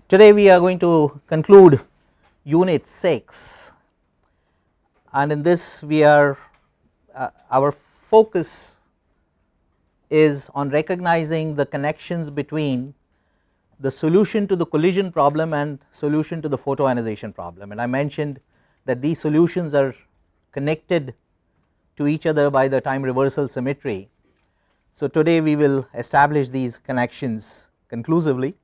Today we are going to conclude unit 6, and in this we are our focus is on recognizing the connections between the solution to the collision problem and solution to the photoionization problem. And I mentioned that these solutions are connected to each other by the time reversal symmetry. So today we will establish these connections conclusively,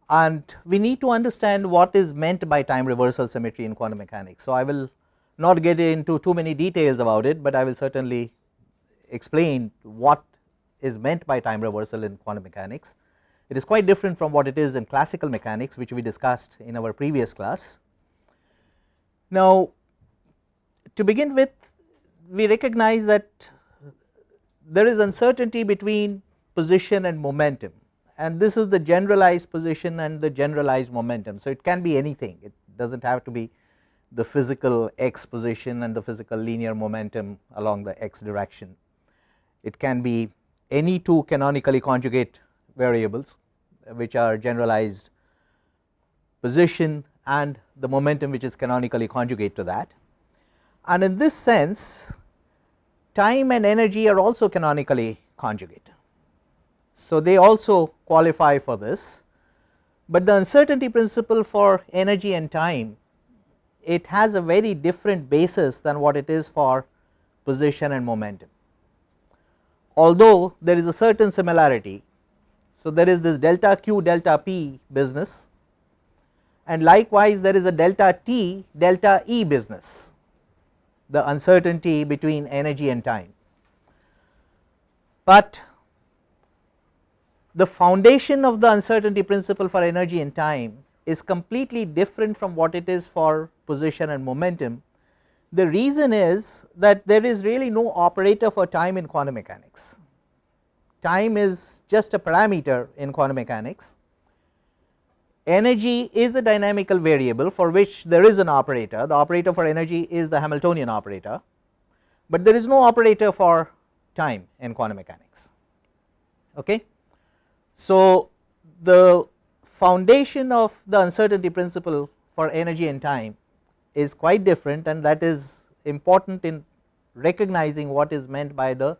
and we need to understand what is meant by time reversal symmetry in quantum mechanics. So I will not get into too many details about it, but I will certainly explain what is meant by time reversal in quantum mechanics. It is quite different from what it is in classical mechanics, which we discussed in our previous class. Now, to begin with, we recognize that there is uncertainty between position and momentum, and this is the generalized position and the generalized momentum. So it can be anything, it does not have to be the physical x position and the physical linear momentum along the x direction. It can be any two canonically conjugate variables, which are generalized position and the momentum which is canonically conjugate to that. And in this sense, time and energy are also canonically conjugate. So they also qualify for this, but the uncertainty principle for energy and time, it has a very different basis than what it is for position and momentum, although there is a certain similarity. So there is this delta q delta p business, and likewise there is a delta t delta e business, the uncertainty between energy and time. But the foundation of the uncertainty principle for energy and time is completely different from what it is for position and momentum. The reason is that there is really no operator for time in quantum mechanics. Time is just a parameter in quantum mechanics. Energy is a dynamical variable for which there is an operator. The operator for energy is the Hamiltonian operator, but there is no operator for time in quantum mechanics. Okay? So the foundation of the uncertainty principle for energy and time is quite different, and that is important in recognizing what is meant by the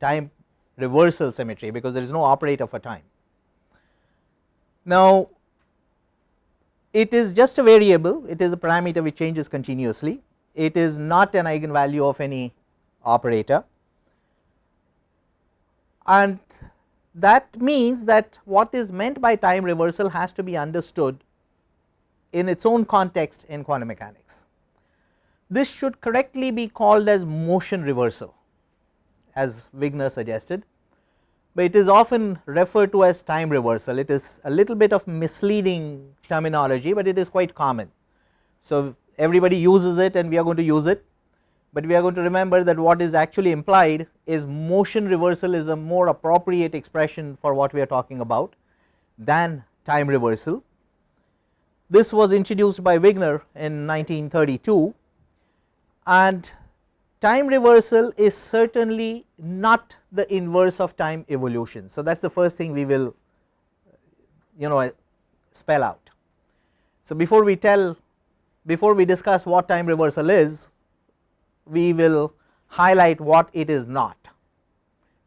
time reversal symmetry, because there is no operator for time. Now, it is just a variable, it is a parameter which changes continuously, it is not an eigenvalue of any operator, and that means that what is meant by time reversal has to be understood in its own context in quantum mechanics. This should correctly be called as motion reversal, as Wigner suggested, but it is often referred to as time reversal. It is a little bit of misleading terminology, but it is quite common. So everybody uses it and we are going to use it, but we are going to remember that what is actually implied is motion reversal is a more appropriate expression for what we are talking about than time reversal. This was introduced by Wigner in 1932, and time reversal is certainly not the inverse of time evolution. So that is the first thing we will spell out. So before we discuss what time reversal is, we will highlight what it is not.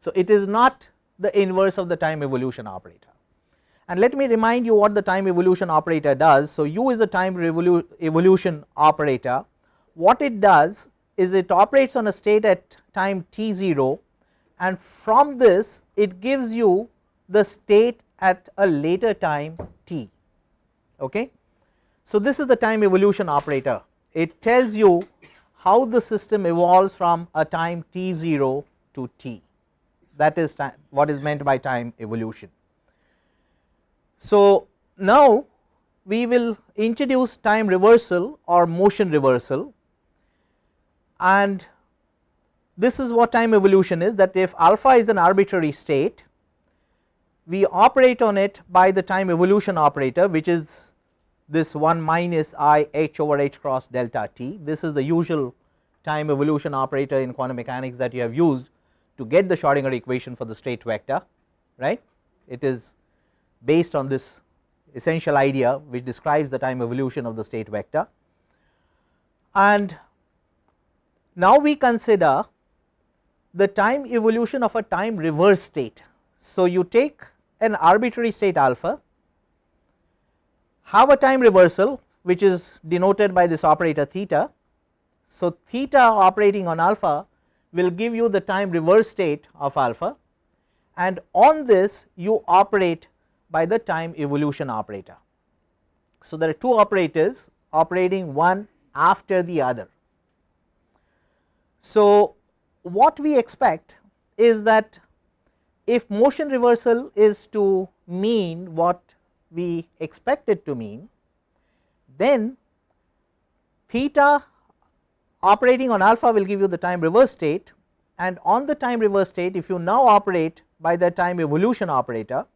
So it is not the inverse of the time evolution operator, and let me remind you what the time evolution operator does. So U is a time evolution operator. What it does is it operates on a state at time t0, and from this it gives you the state at a later time t. Okay? So this is the time evolution operator. It tells you how the system evolves from a time t0 to t. That is what is meant by time evolution. So now we will introduce time reversal or motion reversal, and this is what time evolution is, that if alpha is an arbitrary state, we operate on it by the time evolution operator, which is this 1 minus I h over h cross delta t. This is the usual time evolution operator in quantum mechanics that you have used to get the Schrodinger equation for the state vector, right. It is based on this essential idea which describes the time evolution of the state vector. And now we consider the time evolution of a time reverse state. So, you take an arbitrary state alpha, have a time reversal which is denoted by this operator theta. So, theta operating on alpha will give you the time reverse state of alpha, and on this you operate by the time evolution operator. So, there are two operators operating one after the other. So, what we expect is that if motion reversal is to mean what we expect it to mean, then theta operating on alpha will give you the time reverse state, and on the time reverse state if you now operate by the time evolution operator,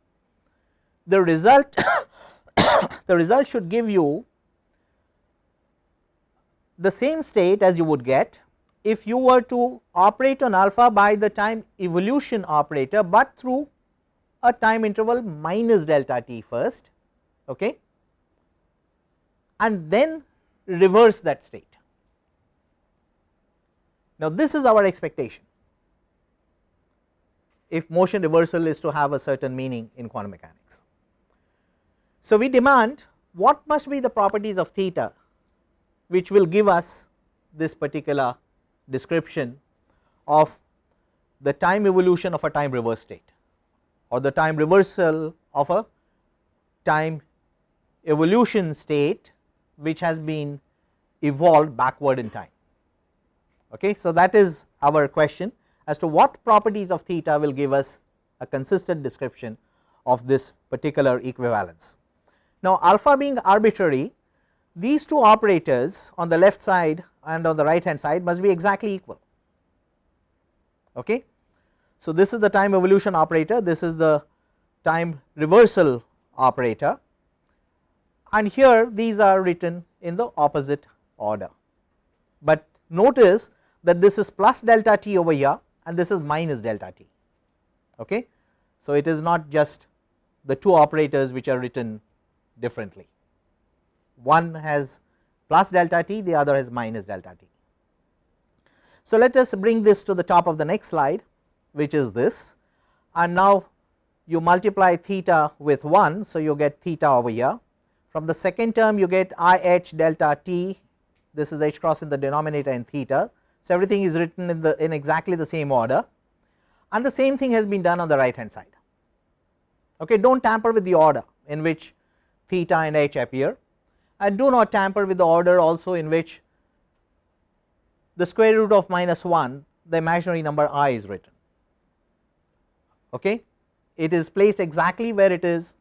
the result the result should give you the same state as you would get if you were to operate on alpha by the time evolution operator, but through a time interval minus delta t first, okay, and then reverse that state. Now, this is our expectation if motion reversal is to have a certain meaning in quantum mechanics. So, we demand what must be the properties of theta which will give us this particular description of the time evolution of a time reverse state, or the time reversal of a time evolution state which has been evolved backward in time. Okay. So, that is our question as to what properties of theta will give us a consistent description of this particular equivalence. Now, alpha being arbitrary, these two operators on the left side and on the right hand side must be exactly equal. Okay. So, this is the time evolution operator, this is the time reversal operator, and here these are written in the opposite order, but notice that this is plus delta t over here and this is minus delta t. Okay. So, it is not just the two operators which are written differently, one has plus delta t, the other has minus delta t. So, let us bring this to the top of the next slide, which is this, and now you multiply theta with 1. So, you get theta over here. From the second term you get I h delta t, this is h cross in the denominator and theta. So, everything is written in exactly the same order, and the same thing has been done on the right hand side. Okay. Do not tamper with the order in which theta and h appear, and do not tamper with the order also in which the square root of minus 1, the imaginary number I, is written. Okay. It is placed exactly where it is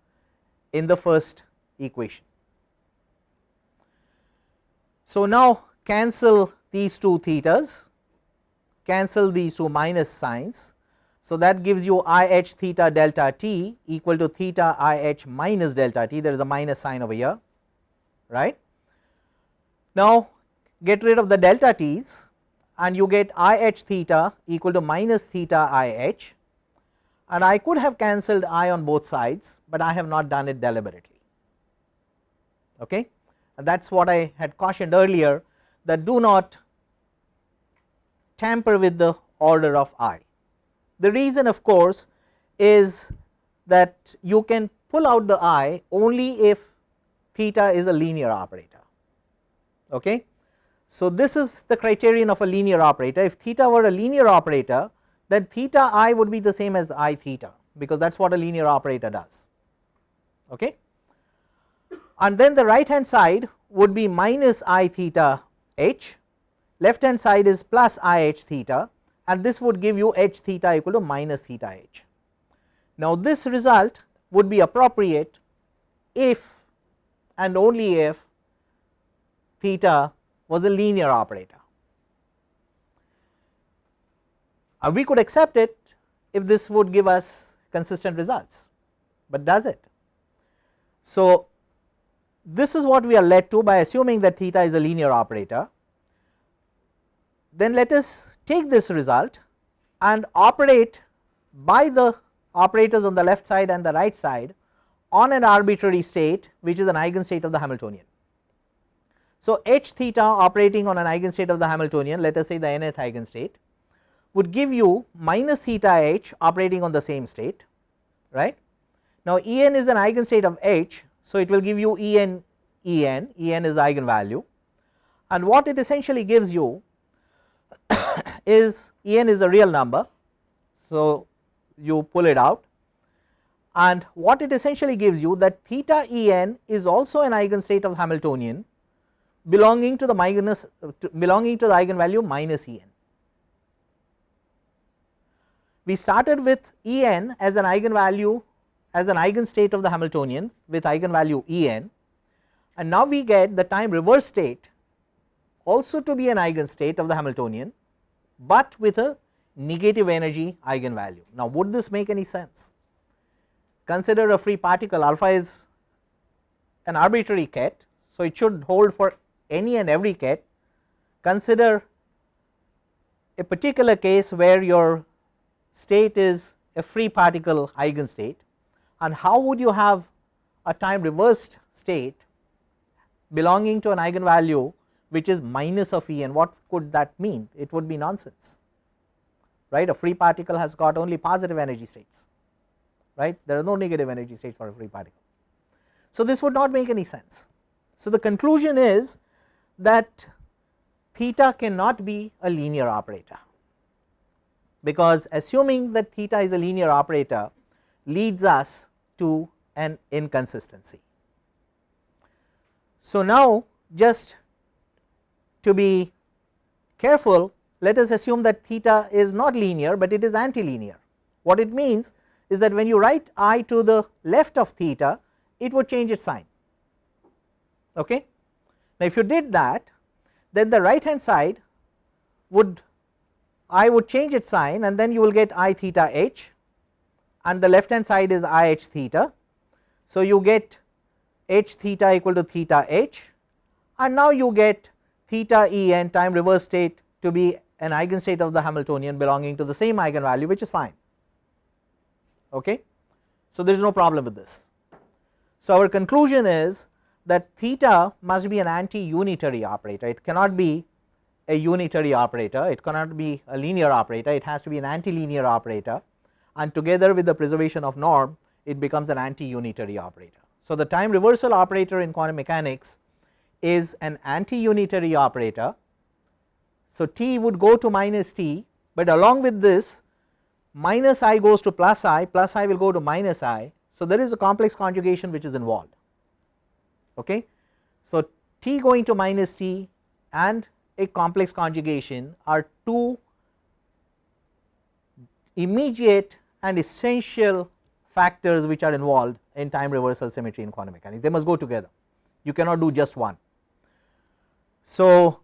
in the first equation. So, now cancel these two thetas, cancel these two minus signs. So, that gives you I h theta delta t equal to theta I h minus delta t, there is a minus sign over here, right. Now, get rid of the delta t's and you get I h theta equal to minus theta I h, and I could have cancelled I on both sides, but I have not done it deliberately. Okay. And that is what I had cautioned earlier, that do not tamper with the order of I. The reason of course is that you can pull out the I only if theta is a linear operator. Okay. So, this is the criterion of a linear operator. If theta were a linear operator, then theta I would be the same as I theta, because that is what a linear operator does. Okay. And then the right hand side would be minus I theta h, left hand side is plus I h theta, and this would give you h theta equal to minus theta h. Now, this result would be appropriate if and only if theta was a linear operator. We could accept it if this would give us consistent results, but does it? So, this is what we are led to by assuming that theta is a linear operator. Then let us take this result and operate by the operators on the left side and the right side on an arbitrary state which is an eigenstate of the Hamiltonian. So, H theta operating on an eigenstate of the Hamiltonian, let us say the nth eigenstate, would give you minus theta H operating on the same state, right. Now, En is an eigenstate of H, so it will give you En is the eigenvalue, and what it essentially gives you is En is a real number. So, you pull it out, and what it essentially gives you that theta En is also an eigenstate of Hamiltonian belonging to the eigenvalue minus En. We started with En as an eigenvalue, as an eigenstate of the Hamiltonian with eigenvalue En, and now we get the time reverse state also to be an eigenstate of the Hamiltonian, but with a negative energy eigenvalue. Now, would this make any sense? Consider a free particle, alpha is an arbitrary ket, so it should hold for any and every ket. Consider a particular case where your state is a free particle eigenstate, and how would you have a time reversed state belonging to an eigenvalue which is minus of En? What could that mean? It would be nonsense, right. A free particle has got only positive energy states, right. There are no negative energy states for a free particle. So, this would not make any sense. So, the conclusion is that theta cannot be a linear operator, because assuming that theta is a linear operator leads us to an inconsistency. So, now just to be careful, let us assume that theta is not linear, but it is antilinear. What it means is that when you write I to the left of theta, it would change its sign. Okay. Now, if you did that, then the right hand side would, I would change its sign, and then you will get I theta h, and the left hand side is I h theta. So, you get h theta equal to theta h, and now you get theta En time reverse state to be an eigenstate of the Hamiltonian belonging to the same eigenvalue, which is fine. Okay. So, there is no problem with this. So, our conclusion is that theta must be an anti-unitary operator. It cannot be a unitary operator, it cannot be a linear operator, it has to be an antilinear operator, and together with the preservation of norm it becomes an anti-unitary operator. So, the time reversal operator in quantum mechanics is an anti-unitary operator. So, t would go to minus t, but along with this minus I goes to plus I will go to minus I. So, there is a complex conjugation which is involved. Okay. So, t going to minus t and a complex conjugation are two immediate and essential factors which are involved in time reversal symmetry in quantum mechanics. They must go together, you cannot do just one. So,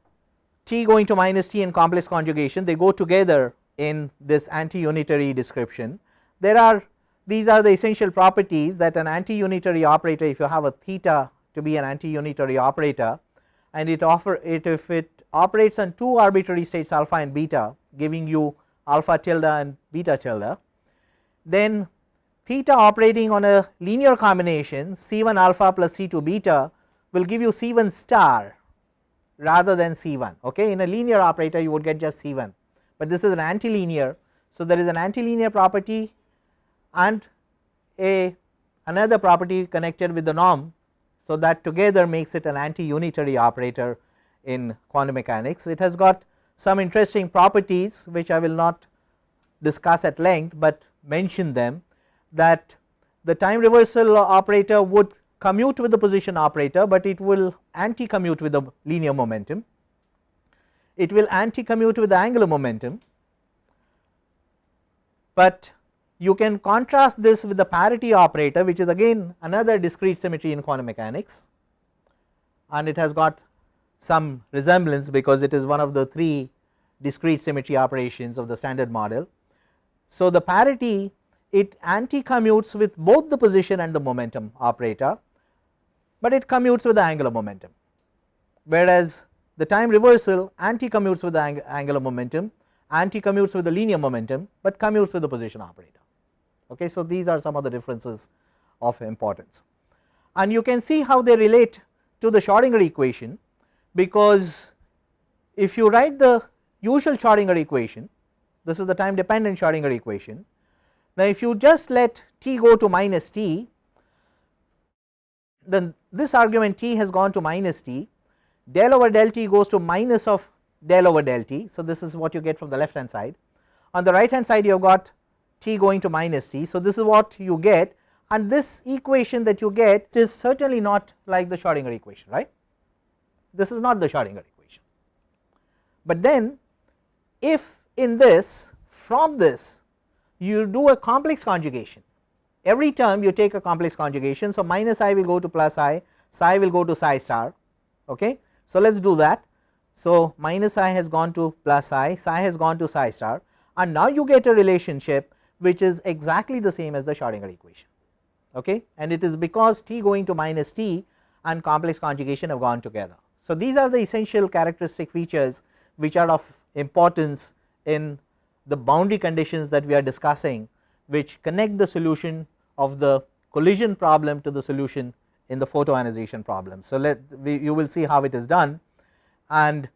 t going to minus t and complex conjugation, they go together in this anti-unitary description. These are the essential properties that an anti-unitary operator, if you have a theta to be an anti-unitary operator, and if it operates on two arbitrary states alpha and beta, giving you alpha tilde and beta tilde, then theta operating on a linear combination C1 alpha plus C2 beta will give you C1 star rather than C1. Okay. In a linear operator you would get just C1, but this is an antilinear. So, there is an antilinear property and another property connected with the norm. So, that together makes it an anti-unitary operator in quantum mechanics. It has got some interesting properties which I will not discuss at length, but mention them, that the time reversal operator would commute with the position operator, but it will anti-commute with the linear momentum, it will anti-commute with the angular momentum, but you can contrast this with the parity operator, which is again another discrete symmetry in quantum mechanics, and it has got some resemblance because it is one of the three discrete symmetry operations of the standard model. So, the parity, it anti-commutes with both the position and the momentum operator, but it commutes with the angular momentum, whereas the time reversal anti-commutes with the angular momentum, anti-commutes with the linear momentum, but commutes with the position operator. Okay. So, these are some of the differences of importance. And you can see how they relate to the Schrodinger equation, because if you write the usual Schrodinger equation, this is the time dependent Schrodinger equation. Now if you just let t go to minus t, then this argument t has gone to minus t, del over del t goes to minus of del over del t. So this is what you get from the left hand side. On the right hand side you have got t going to minus t. So this is what you get, and this equation that you get is certainly not like the Schrodinger equation, right. This is not the Schrodinger equation. But then if in this, from this you do a complex conjugation, every term you take a complex conjugation. So minus I will go to plus I, psi will go to psi star, okay. So let us do that. So minus I has gone to plus I, psi has gone to psi star, and now you get a relationship which is exactly the same as the Schrodinger equation, okay, and it is because t going to minus t and complex conjugation have gone together. So these are the essential characteristic features which are of importance in the boundary conditions that we are discussing, which connect the solution of the collision problem to the solution in the photoionization problem. So you will see how it is done, and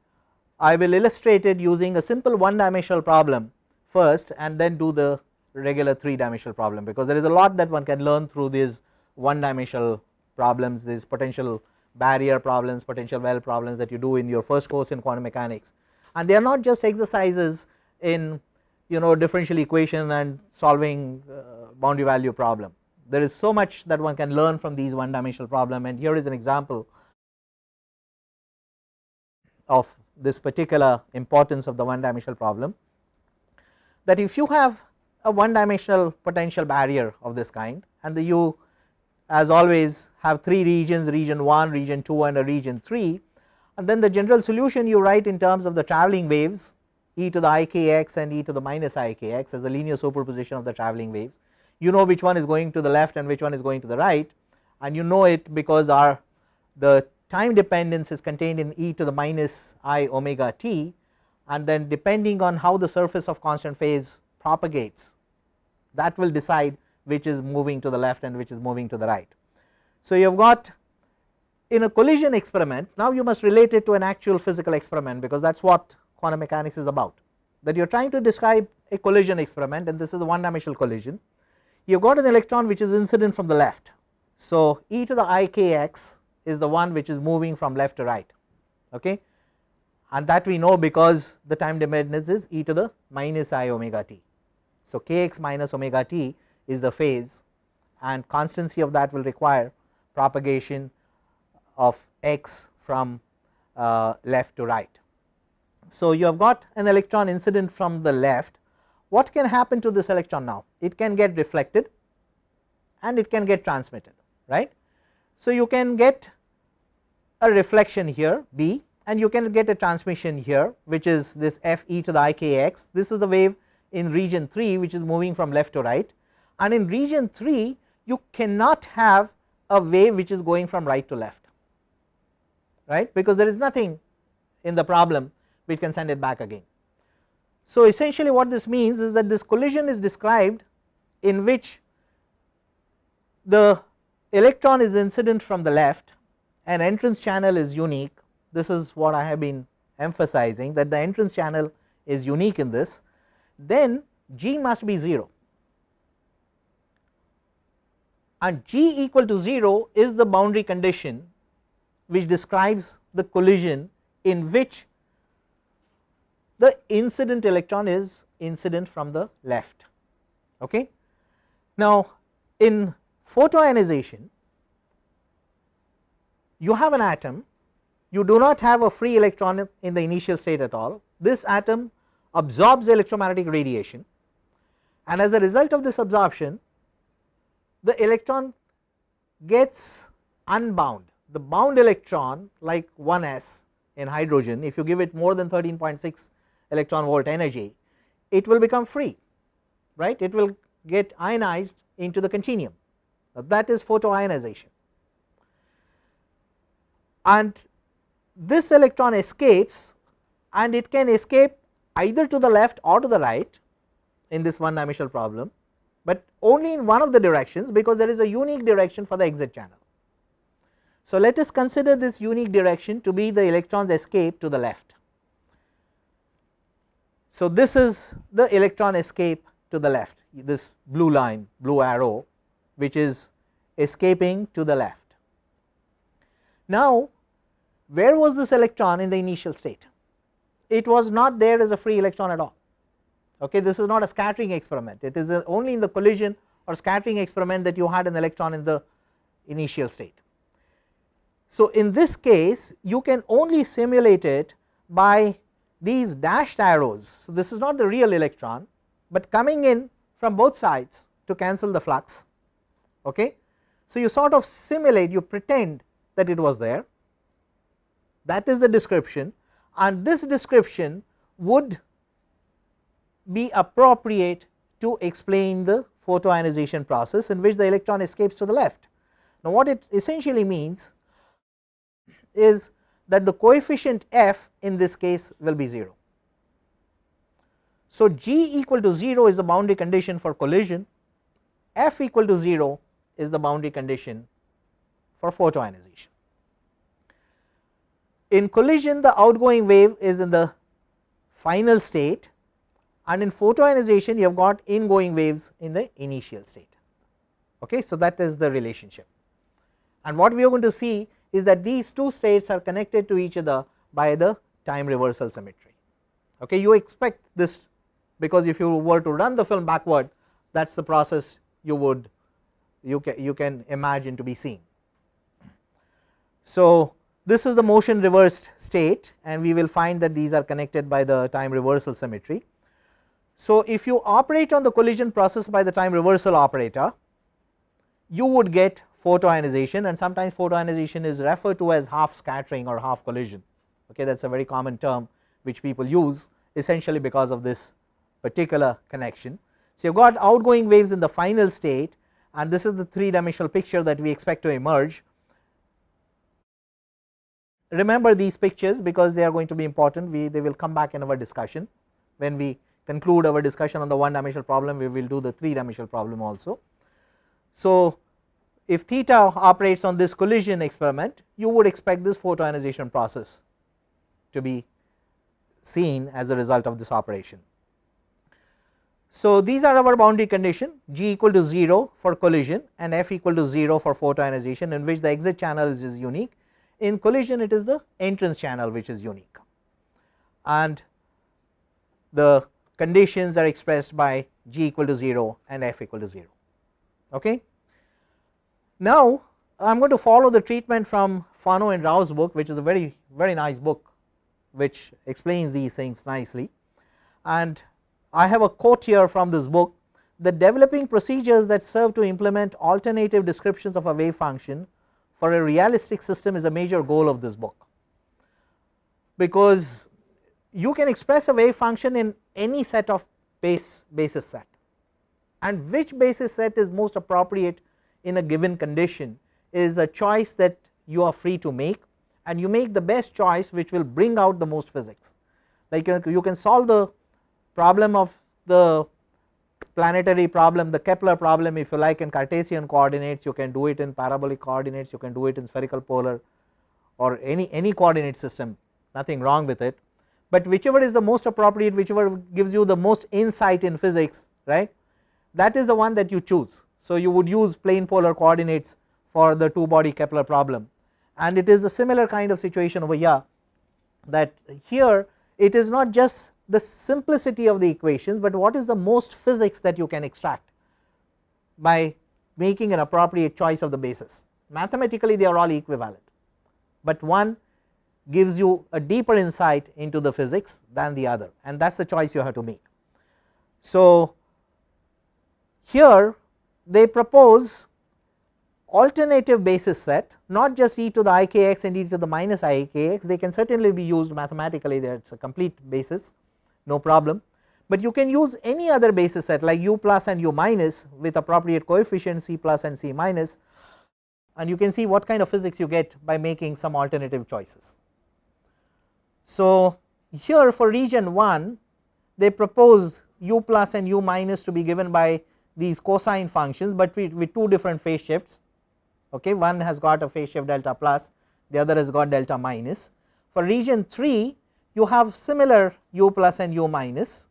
I will illustrate it using a simple one dimensional problem first and then do the regular 3-dimensional problem, because there is a lot that one can learn through these one dimensional problems, these potential barrier problems, potential well problems that you do in your first course in quantum mechanics, and they are not just exercises in differential equation and solving boundary value problem. There is so much that one can learn from these one dimensional problem, and here is an example of this particular importance of the one dimensional problem, that if you have a one dimensional potential barrier of this kind, and you as always have 3 regions, region 1, region 2 and a region 3, and then the general solution you write in terms of the travelling waves e to the ikx and e to the minus ikx as a linear superposition of the travelling waves. You know which one is going to the left and which one is going to the right, and you know it because the time dependence is contained in e to the minus I omega t, and then depending on how the surface of constant phase propagates, that will decide which is moving to the left and which is moving to the right. So you have got in a collision experiment, now you must relate it to an actual physical experiment, because that is what quantum mechanics is about, that you are trying to describe a collision experiment, and this is a one dimensional collision. You have got an electron which is incident from the left, so e to the ikx is the one which is moving from left to right, okay, and that we know because the time dependence is e to the minus I omega t. So kx minus omega t is the phase, and constancy of that will require propagation of x from left to right. So you have got an electron incident from the left. What can happen to this electron now? It can get reflected and it can get transmitted, right. So you can get a reflection here b, and you can get a transmission here, which is this f e to the ikx. This is the wave in region 3 which is moving from left to right, and in region 3 you cannot have a wave which is going from right to left, right, because there is nothing in the problem which can send it back again. So essentially what this means is that this collision is described in which the electron is incident from the left, an entrance channel is unique. This is what I have been emphasizing, that the entrance channel is unique in this, then G must be 0, and G equal to 0 is the boundary condition which describes the collision in which the incident electron is incident from the left, okay. Now in photoionization you have an atom, you do not have a free electron in the initial state at all. This atom absorbs electromagnetic radiation, and as a result of this absorption the electron gets unbound. The bound electron, like 1s in hydrogen, if you give it more than 13.6 electron volt energy, it will become free, right, it will get ionized into the continuum. That is photoionization, and this electron escapes, and it can escape either to the left or to the right in this one dimensional problem, but only in one of the directions, because there is a unique direction for the exit channel. So, let us consider this unique direction to be the electron's escape to the left. So, this is the electron escape to the left, this blue line, blue arrow, which is escaping to the left. Now, where was this electron in the initial state? It was not there as a free electron at all. Okay, this is not a scattering experiment, it is only in the collision or scattering experiment that you had an electron in the initial state. So, in this case you can only simulate it by these dashed arrows. So, this is not the real electron, but coming in from both sides to cancel the flux. Okay. So, you sort of simulate, you pretend that it was there, that is the description, and this description would be appropriate to explain the photoionization process in which the electron escapes to the left. Now, what it essentially means is that the coefficient f in this case will be 0. So, G equal to 0 is the boundary condition for collision, f equal to 0 is the boundary condition for photoionization. In collision, the outgoing wave is in the final state, and in photoionization you have got ingoing waves in the initial state. Okay. So, that is the relationship, and what we are going to see is that these two states are connected to each other by the time reversal symmetry. Okay. You expect this, because if you were to run the film backward, that is the process you can imagine to be seen. So, this is the motion reversed state, and we will find that these are connected by the time reversal symmetry. So, if you operate on the collision process by the time reversal operator, you would get photoionization, and sometimes photoionization is referred to as half scattering or half collision. Okay, that is a very common term which people use essentially because of this particular connection. So, you have got outgoing waves in the final state, and this is the 3-dimensional picture that we expect to emerge. Remember these pictures because they are going to be important, they will come back in our discussion. When we conclude our discussion on the 1-dimensional problem, we will do the 3-dimensional problem also. So, if theta operates on this collision experiment, you would expect this photoionization process to be seen as a result of this operation. So, these are our boundary condition, G equal to 0 for collision and F equal to 0 for photoionization, in which the exit channel is unique. In collision it is the entrance channel which is unique, and the conditions are expressed by G equal to 0 and F equal to 0. Okay. Now, I am going to follow the treatment from Fano and Rao's book, which is a very nice book which explains these things nicely, and I have a quote here from this book: "The developing procedures that serve to implement alternative descriptions of a wave function for a realistic system is a major goal of this book, because you can express a wave function in any set of basis set, and which basis set is most appropriate in a given condition is a choice that you are free to make, and you make the best choice which will bring out the most physics. Like you can solve the problem of the planetary problem, the Kepler problem, if you like, in Cartesian coordinates, you can do it in parabolic coordinates, you can do it in spherical polar or any coordinate system, nothing wrong with it, but whichever is the most appropriate, whichever gives you the most insight in physics, right, that is the one that you choose. So, you would use plane polar coordinates for the 2-body Kepler problem, and it is a similar kind of situation over here, that here it is not just the simplicity of the equations, but what is the most physics that you can extract by making an appropriate choice of the basis. Mathematically they are all equivalent, but one gives you a deeper insight into the physics than the other, and that is the choice you have to make. So, here they propose alternative basis set, not just e to the ikx and e to the minus ikx, they can certainly be used mathematically, that is a complete basis, no problem, but you can use any other basis set like u plus and u minus with appropriate coefficients c plus and c minus, and you can see what kind of physics you get by making some alternative choices. So, here for region 1 they propose u plus and u minus to be given by these cosine functions, but with two different phase shifts. Okay, one has got a phase shift delta plus, the other has got delta minus. For region 3 you have similar u plus and u minus,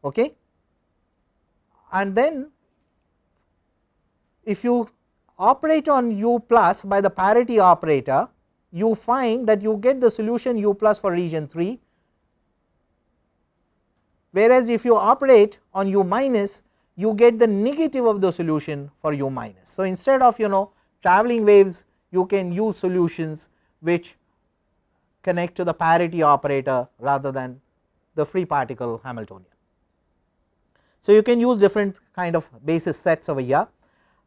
okay, and then if you operate on u plus by the parity operator, you find that you get the solution u plus for region 3, whereas if you operate on u minus you get the negative of the solution for u minus. So instead of travelling waves, you can use solutions which connect to the parity operator rather than the free particle Hamiltonian. So you can use different kind of basis sets over here,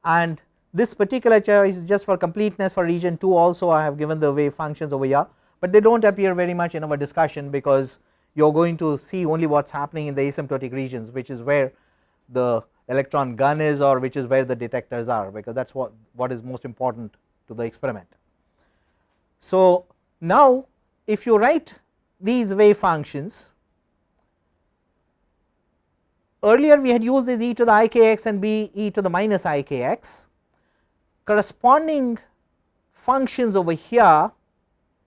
and this particular choice is just for completeness. For region 2 also I have given the wave functions over here, but they do not appear very much in our discussion because you are going to see only what is happening in the asymptotic regions, which is where the electron gun is or which is where the detectors are, because that is what is most important to the experiment. So now if you write these wave functions, earlier we had used this e to the ikx and b e to the minus ikx, corresponding functions over here,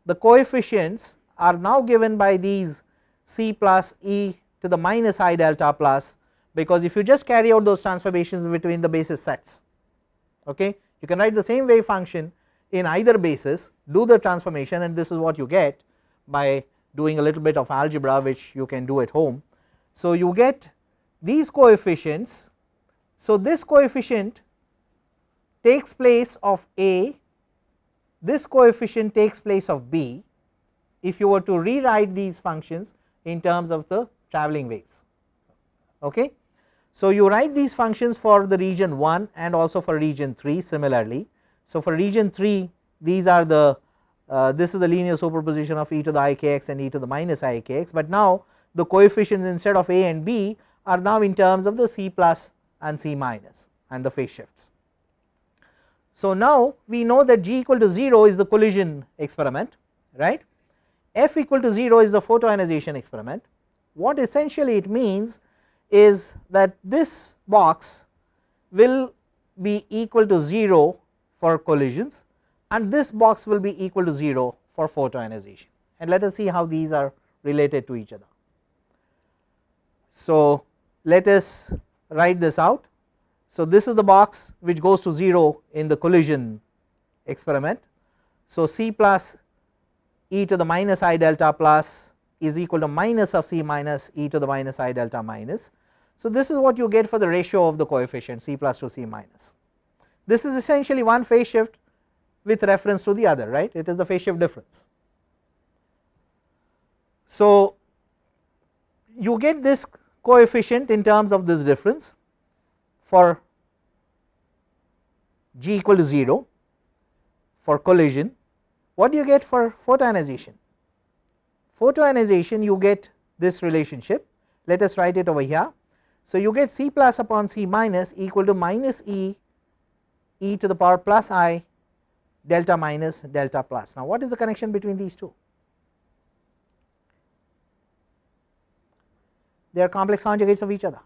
the coefficients are now given by these c plus e to the minus I delta plus, because if you just carry out those transformations between the basis sets, okay, you can write the same wave function in either basis, do the transformation, and this is what you get by doing a little bit of algebra which you can do at home. So you get these coefficients. So this coefficient takes place of A, this coefficient takes place of B if you were to rewrite these functions in terms of the travelling waves. Okay. So you write these functions for the region 1 and also for region 3 similarly. So for region 3 these are the this is the linear superposition of e to the ikx and e to the minus ikx, but now the coefficients instead of A and B are now in terms of the C plus and C minus and the phase shifts. So now we know that G equal to 0 is the collision experiment, right, F equal to 0 is the photoionization experiment. What essentially it means is that this box will be equal to 0 for collisions and this box will be equal to 0 for photoionization, and let us see how these are related to each other. So let us write this out. So this is the box which goes to 0 in the collision experiment. So C plus e to the minus I delta plus is equal to minus of C minus e to the minus I delta minus. So this is what you get for the ratio of the coefficient C plus to C minus. This is essentially one phase shift with reference to the other, right, it is the phase shift difference. So you get this coefficient in terms of this difference for G equal to 0 for collision. What do you get for photoionization? Photoionization you get this relationship, let us write it over here. So you get C plus upon C minus equal to minus e to the power plus I delta minus delta plus. Now what is the connection between these two? They are complex conjugates of each other,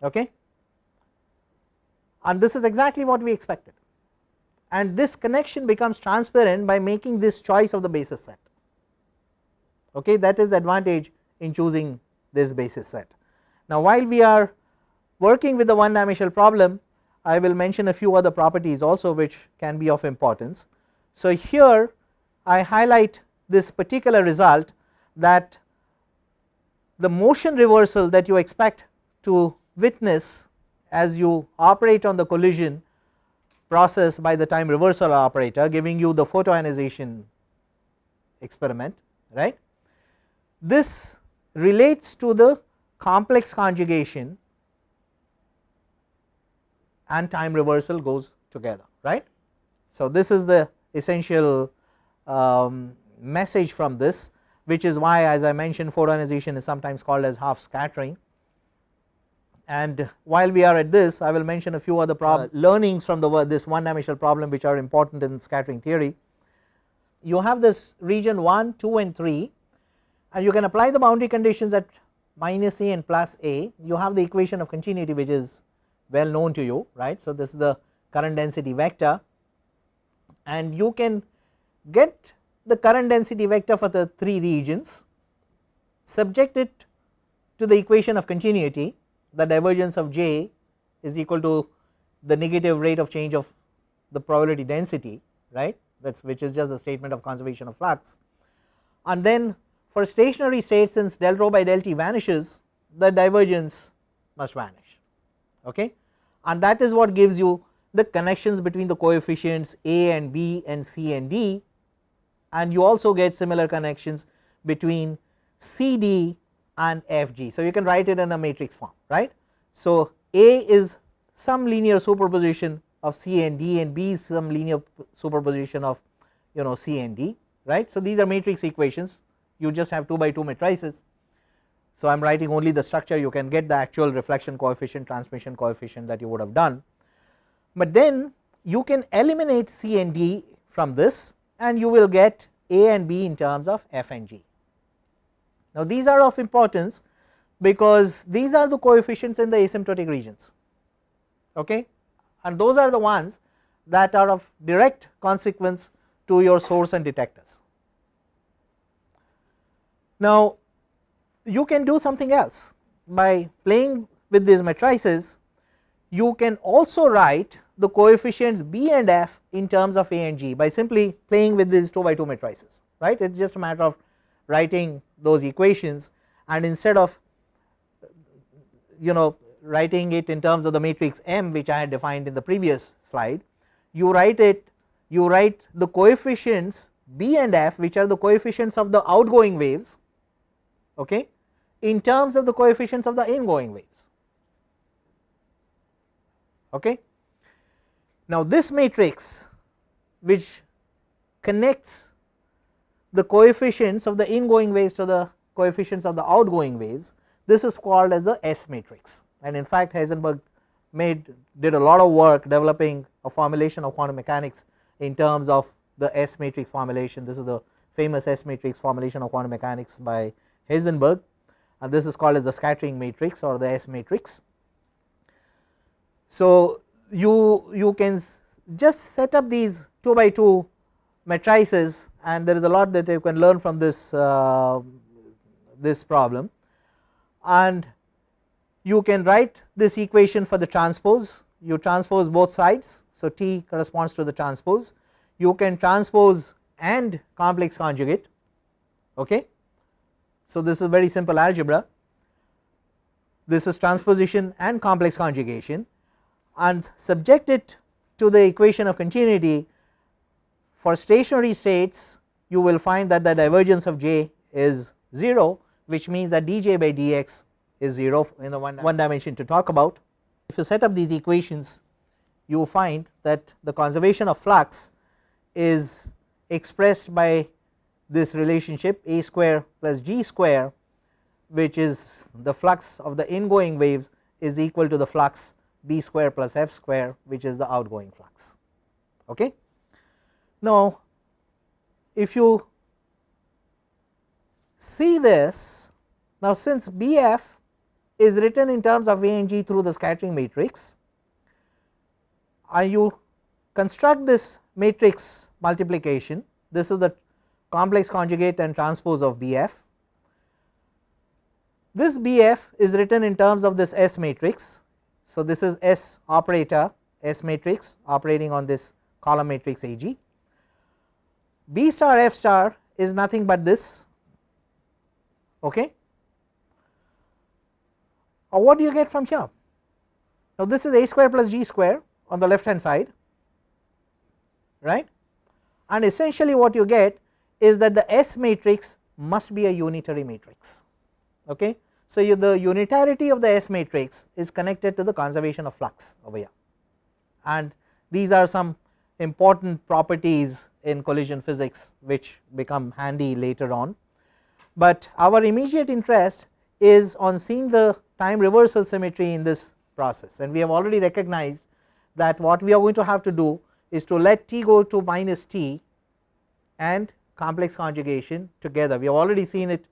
okay, and this is exactly what we expected, and this connection becomes transparent by making this choice of the basis set, okay, that is the advantage in choosing this basis set. Now while we are working with the one dimensional problem, I will mention a few other properties also which can be of importance. So here I highlight this particular result, that the motion reversal that you expect to witness as you operate on the collision process by the time reversal operator, giving you the photoionization experiment, right, this relates to the complex conjugation and time reversal goes together, right. So this is the essential message from this, which is why, as I mentioned, photoionization is sometimes called as half scattering. And while we are at this, I will mention a few other learnings from this one dimensional problem which are important in scattering theory. You have this region 1, 2 and 3, and you can apply the boundary conditions at minus A and plus A, you have the equation of continuity which is well known to you, right. So, this is the current density vector, and you can get the current density vector for the 3 regions, subject it to the equation of continuity, the divergence of J is equal to the negative rate of change of the probability density, right, that is which is just the statement of conservation of flux. And then for stationary state, since del rho by del T vanishes, the divergence must vanish, okay. And that is what gives you the connections between the coefficients A and B and C and D, and you also get similar connections between CD and FG. So, you can write it in a matrix form, right. So, A is some linear superposition of C and D, and B is some linear superposition of C and D, right. So, these are matrix equations, you just have 2 by 2 matrices. So, I am writing only the structure, you can get the actual reflection coefficient, transmission coefficient that you would have done, but then you can eliminate C and D from this and you will get A and B in terms of F and G. Now, these are of importance because these are the coefficients in the asymptotic regions, okay, and those are the ones that are of direct consequence to your source and detectors. Now, you can do something else by playing with these matrices. You can also write the coefficients B and F in terms of A and G by simply playing with these 2 by 2 matrices, right. It is just a matter of writing those equations, and instead of writing it in terms of the matrix M which I had defined in the previous slide, you write the coefficients B and F which are the coefficients of the outgoing waves, okay, in terms of the coefficients of the ingoing waves, okay. Now, this matrix which connects the coefficients of the ingoing waves to the coefficients of the outgoing waves, this is called as the S matrix, and in fact Heisenberg did a lot of work developing a formulation of quantum mechanics in terms of the S matrix formulation. This is the famous S matrix formulation of quantum mechanics by Heisenberg, and this is called as the scattering matrix or the S matrix. So, you can just set up these 2 by 2 matrices, and there is a lot that you can learn from this this problem, and you can write this equation for the transpose. You transpose both sides, so T corresponds to the transpose. You can transpose and complex conjugate, okay. So, this is very simple algebra. This is transposition and complex conjugation, and subject it to the equation of continuity. For stationary states, you will find that the divergence of J is 0, which means that dJ by dx is 0 in the one dimension to talk about. If you set up these equations, you find that the conservation of flux is expressed by this relationship A square plus G square, which is the flux of the ingoing waves is equal to the flux B square plus F square, which is the outgoing flux, okay. Now, if you see this, now since Bf is written in terms of A and G through the scattering matrix, and you construct this matrix multiplication, this is the complex conjugate and transpose of Bf. This Bf is written in terms of this S matrix. So, this is S operator, S matrix operating on this column matrix AG. B star F star is nothing but this, okay. Or what do you get from here? Now, this is A square plus G square on the left hand side, right, and essentially what you get is that the S matrix must be a unitary matrix, okay. So, the unitarity of the S matrix is connected to the conservation of flux over here, and these are some important properties in collision physics which become handy later on, but our immediate interest is on seeing the time reversal symmetry in this process, and we have already recognized that what we are going to have to do is to let T go to minus T and complex conjugation together. We have already seen it,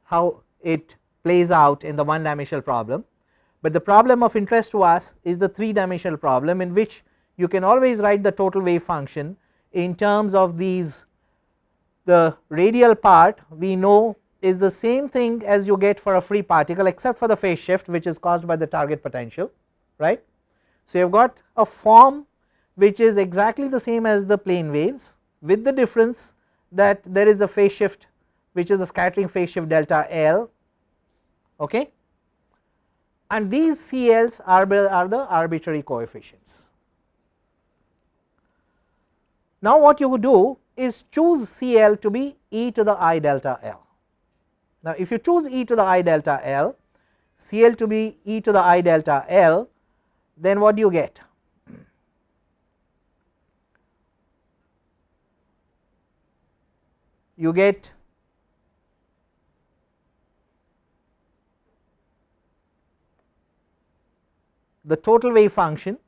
how it plays out in the one dimensional problem, but the problem of interest to us is the 3 dimensional problem, in which you can always write the total wave function in terms of these. The radial part we know is the same thing as you get for a free particle, except for the phase shift which is caused by the target potential, right. So you have got a form which is exactly the same as the plane waves, with the difference that there is a phase shift which is a scattering phase shift delta L, okay, and these CLs are the arbitrary coefficients. Now what you would do is choose CL to be e to the I delta L. Now if you choose e to the I delta L, CL to be e to the I delta L, then what do you get? You get the total wave function.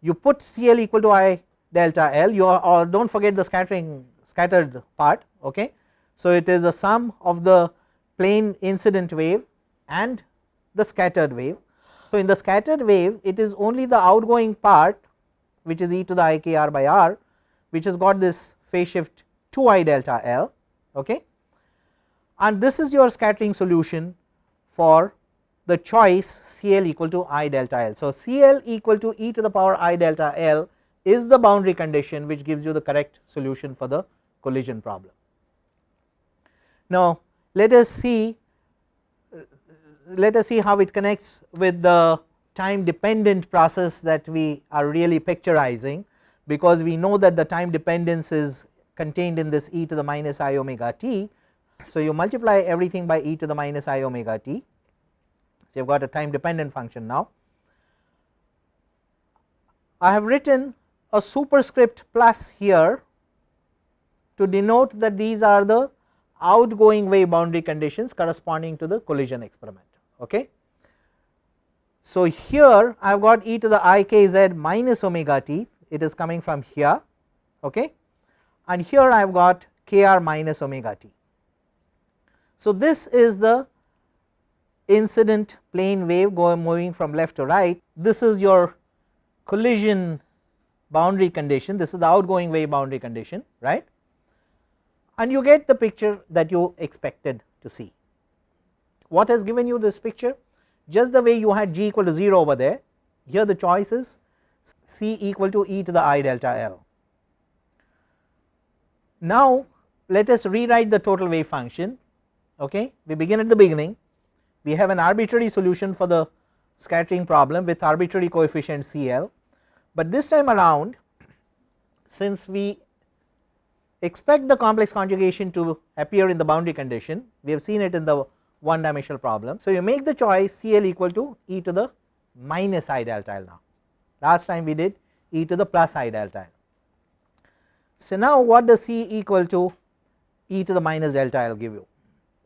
You put CL equal to I delta L, you are, or do not forget the scattered part, okay. So it is a sum of the plane incident wave and the scattered wave. So in the scattered wave it is only the outgoing part which is e to the I k r by r, which has got this phase shift 2 I delta L, okay, and this is your scattering solution for the choice CL equal to I delta L. So CL equal to e to the power I delta L is the boundary condition which gives you the correct solution for the collision problem. Now let us see how it connects with the time dependent process that we are really picturizing, because we know that the time dependence is contained in this e to the minus I omega t. So you multiply everything by e to the minus I omega t. So you have got a time dependent function. Now I have written a superscript plus here to denote that these are the outgoing wave boundary conditions corresponding to the collision experiment, okay. So here I have got e to the I k z minus omega t, it is coming from here, okay, and here I have got k r minus omega t. So this is the incident plane wave moving from left to right. This is your collision boundary condition, this is the outgoing wave boundary condition, right, and you get the picture that you expected to see. What has given you this picture? Just the way you had g equal to 0 over there, here the choice is c equal to e to the I delta L. Now let us rewrite the total wave function, okay. We begin at the beginning, we have an arbitrary solution for the scattering problem with arbitrary coefficient CL, but this time around, since we expect the complex conjugation to appear in the boundary condition, we have seen it in the one dimensional problem. So you make the choice CL equal to e to the minus I delta L now, last time we did e to the plus I delta L. So now what does C equal to e to the minus delta L give you?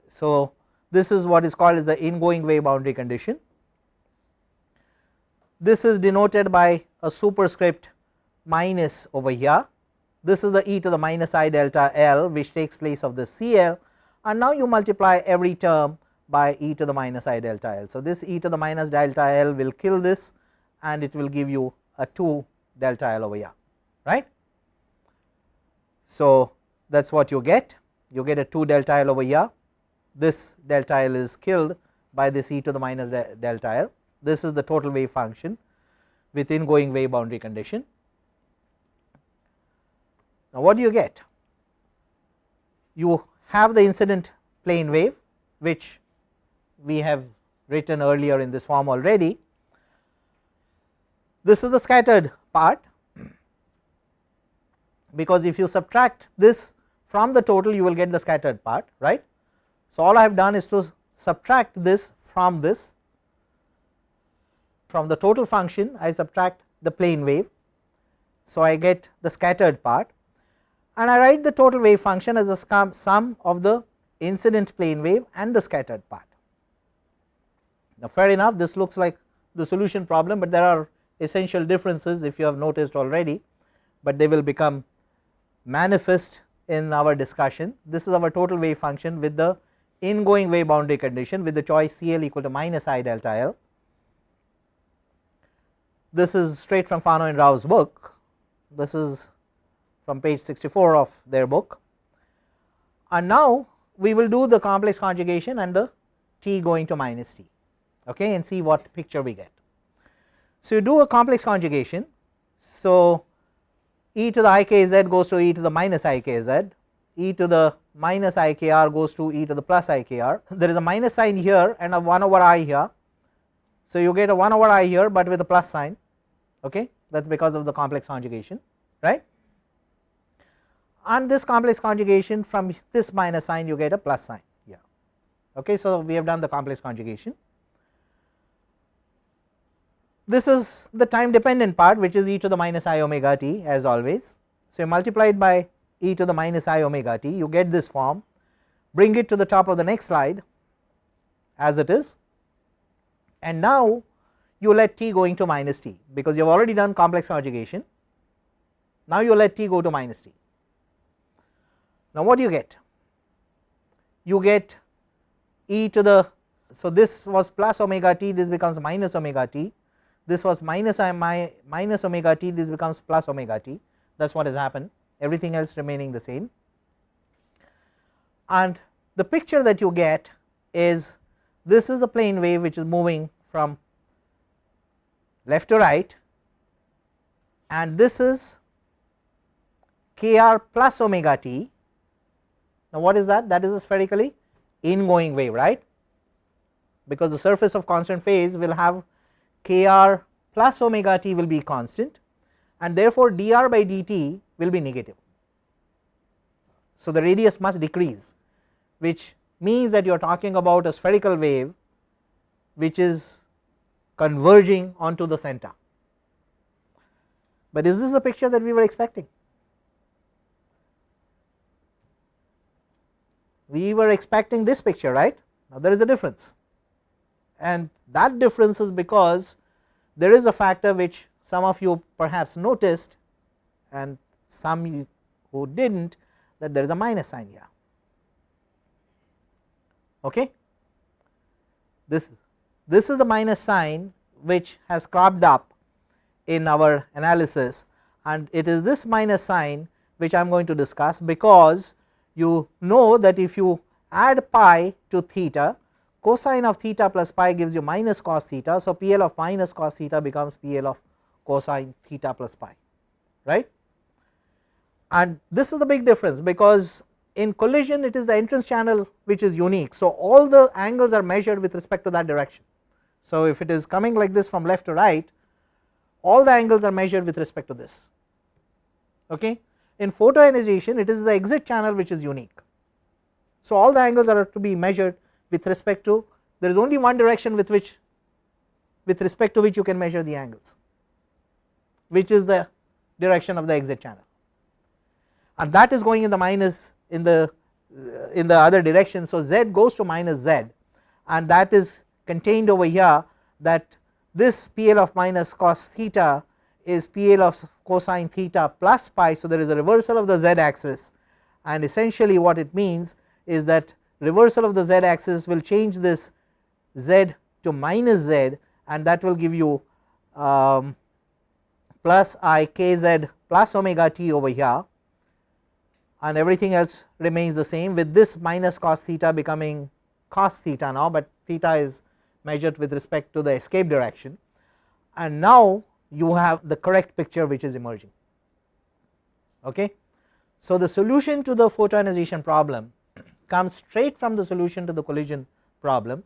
So this is what is called as the ingoing wave boundary condition. This is denoted by a superscript minus over here, this is the e to the minus I delta L which takes place of the CL, and now you multiply every term by e to the minus I delta L. So this e to the minus delta L will kill this and it will give you a 2 delta L over here, right. So that is what you get a 2 delta L over here, this delta L is killed by this e to the minus delta L. This is the total wave function with ingoing wave boundary condition. Now what do you get? You have the incident plane wave which we have written earlier in this form already. This is the scattered part, because if you subtract this from the total you will get the scattered part, right. So all I have done is to subtract this from this, from the total function I subtract the plane wave, so I get the scattered part, and I write the total wave function as a sum of the incident plane wave and the scattered part. Now fair enough, this looks like the solution problem, but there are essential differences if you have noticed already, but they will become manifest in our discussion. This is our total wave function with the ingoing wave boundary condition with the choice Cl equal to minus I delta L. This is straight from Fano and Rao's book, this is from page 64 of their book, and now we will do the complex conjugation and the T going to minus T, okay, and see what picture we get. So you do a complex conjugation, so e to the ikz goes to e to the minus ikz, e to the minus ikr goes to e to the plus ikr, there is a minus sign here and a 1 over I here, so you get a 1 over I here but with a plus sign, okay, that is because of the complex conjugation, right, and this complex conjugation from this minus sign you get a plus sign here, okay. So we have done the complex conjugation. This is the time dependent part, which is e to the minus I omega t as always. So you multiply it by e to the minus I omega t, you get this form, bring it to the top of the next slide as it is, and now you let t going to minus t, because you have already done complex conjugation, now you let t go to minus t. Now what do you get? You get e to the, so this was plus omega t, this becomes minus omega t, this was minus omega t, this becomes plus omega t, that is what has happened, everything else remaining the same, and the picture that you get is this is a plane wave which is moving from left to right, and this is kr plus omega t. Now what is that? That is a spherically ingoing wave, right, because the surface of constant phase will have kr plus omega t will be constant, and therefore dr by dt will be negative. So the radius must decrease, which means that you are talking about a spherical wave which is converging onto the center. But is this the picture that we were expecting? We were expecting this picture, right? Now there is a difference, and that difference is because there is a factor which some of you perhaps noticed and some who did not, that there is a minus sign here, okay. This is the minus sign which has cropped up in our analysis, and it is this minus sign which I am going to discuss, because you know that if you add pi to theta, cosine of theta plus pi gives you minus cos theta, so PL of minus cos theta becomes PL of cosine theta plus pi, right. And this is the big difference, because in collision it is the entrance channel which is unique, so all the angles are measured with respect to that direction. So if it is coming like this from left to right, all the angles are measured with respect to this, okay. In photoionization it is the exit channel which is unique, so all the angles are to be measured with respect to, there is only one direction with respect to which you can measure the angles, which is the direction of the exit channel, and that is going in the minus in the other direction. So z goes to minus z, and that is contained over here, that this PL of minus cos theta is PL of cosine theta plus pi. So there is a reversal of the z axis, and essentially what it means is that reversal of the z axis will change this z to minus z, and that will give you plus I kz plus omega t over here, and everything else remains the same, with this minus cos theta becoming cos theta now, but theta is measured with respect to the escape direction, and now you have the correct picture which is emerging, okay. So the solution to the photoionization problem comes straight from the solution to the collision problem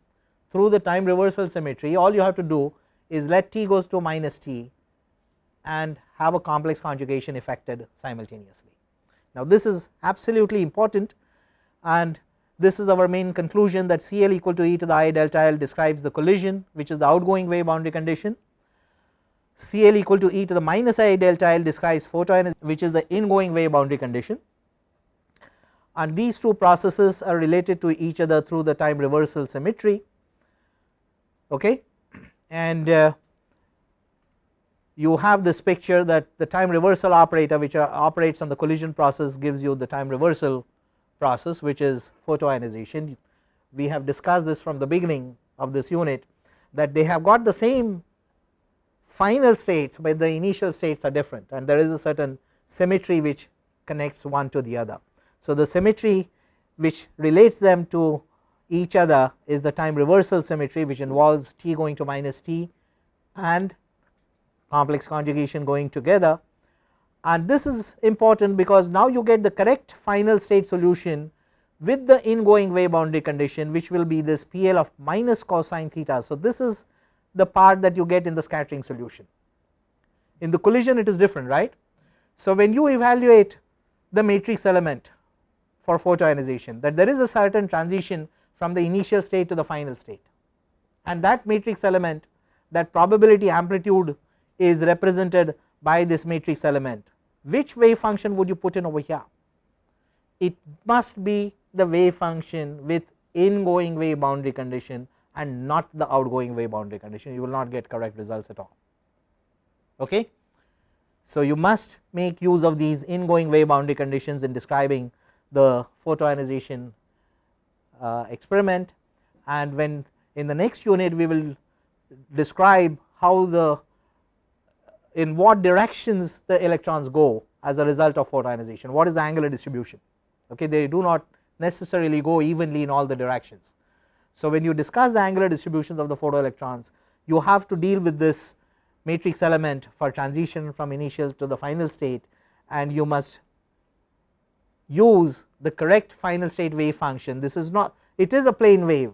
through the time reversal symmetry. All you have to do is let t goes to minus t and have a complex conjugation effected simultaneously. Now this is absolutely important, and this is our main conclusion, that Cl equal to e to the I delta L describes the collision, which is the outgoing wave boundary condition. Cl equal to e to the minus I delta L describes photoionization, which is the ingoing wave boundary condition, and these two processes are related to each other through the time reversal symmetry, okay. And you have this picture that the time reversal operator which operates on the collision process gives you the time reversal process, which is photoionization. we have discussed this from the beginning of this unit, that they have got the same final states, but the initial states are different, and there is a certain symmetry which connects one to the other. So the symmetry which relates them to each other is the time reversal symmetry, which involves t going to minus t and complex conjugation going together, and this is important because now you get the correct final state solution with the ingoing wave boundary condition, which will be this PL of minus cosine theta. So this is the part that you get in the scattering solution. In the collision it is different, right. So when you evaluate the matrix element for photoionization, that there is a certain transition from the initial state to the final state, and that matrix element, that probability amplitude is represented by this matrix element. Which wave function would you put in over here? It must be the wave function with ingoing wave boundary condition and not the outgoing wave boundary condition. You will not get correct results at all. Okay. So you must make use of these ingoing wave boundary conditions in describing the photoionization experiment, and when in the next unit we will describe how in what directions the electrons go as a result of photoionization, what is the angular distribution. Okay, they do not necessarily go evenly in all the directions. So when you discuss the angular distributions of the photoelectrons, you have to deal with this matrix element for transition from initial to the final state, and you must use the correct final state wave function. This is not, it is a plane wave,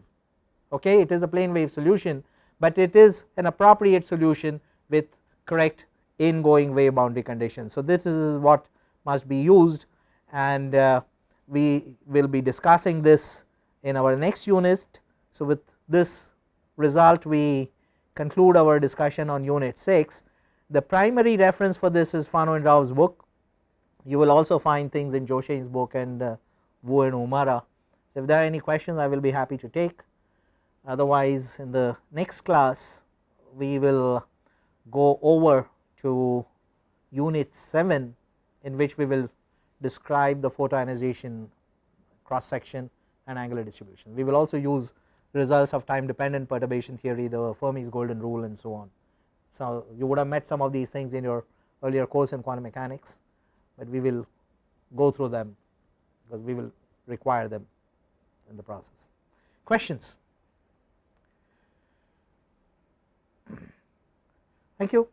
okay, it is a plane wave solution, but it is an appropriate solution with correct ingoing wave boundary conditions. So this is what must be used, and we will be discussing this in our next unit. So with this result we conclude our discussion on unit 6. The primary reference for this is Fano and Rao's book. You will also find things in Joshin's book and Wu and Umara. So if there are any questions, I will be happy to take. Otherwise, in the next class we will go over to unit 7, in which we will describe the photoionization cross section and angular distribution. We will also use results of time dependent perturbation theory, the Fermi's golden rule, and so on. So you would have met some of these things in your earlier course in quantum mechanics, but we will go through them because we will require them in the process. Questions? Thank you.